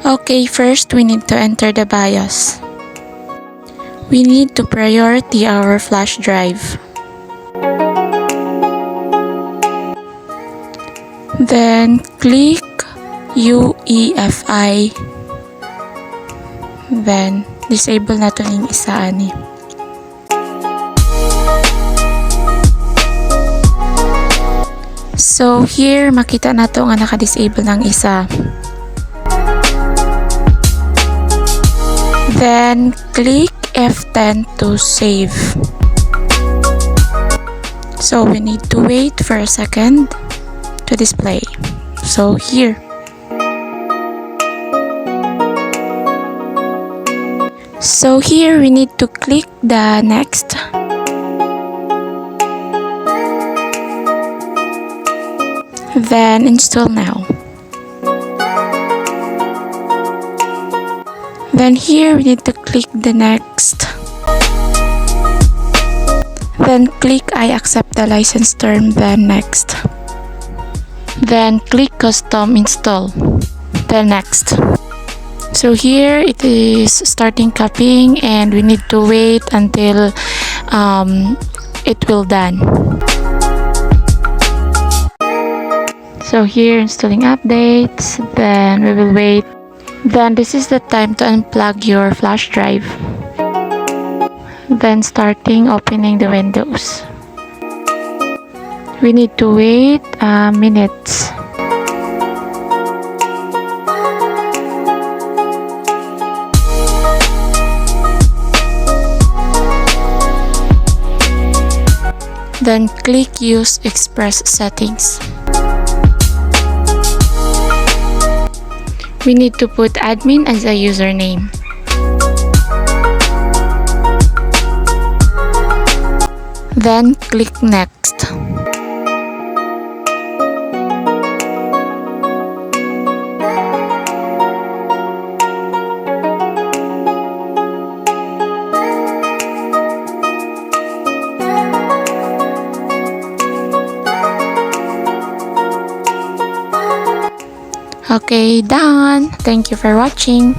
Okay, first we need to enter the BIOS. We need to priority our flash drive. Then click UEFI. Then disable na to yung isa ani. So here makita na to nga naka-disable ng isa. Then click F10 to save. So we need to wait for a second to display. So here. So here we need to click the next. Then install now. Then here we need to click the next. Then click I accept the license term, then next. Then click custom install, then next. So here it is starting copying and we need to wait until it will done. So here installing updates, then we will wait. Then this is the time to unplug your flash drive. Then starting opening the windows. We need to wait minutes. Then click use express settings. We need to put admin as a username. Then click next. Okay, done. Thank you for watching.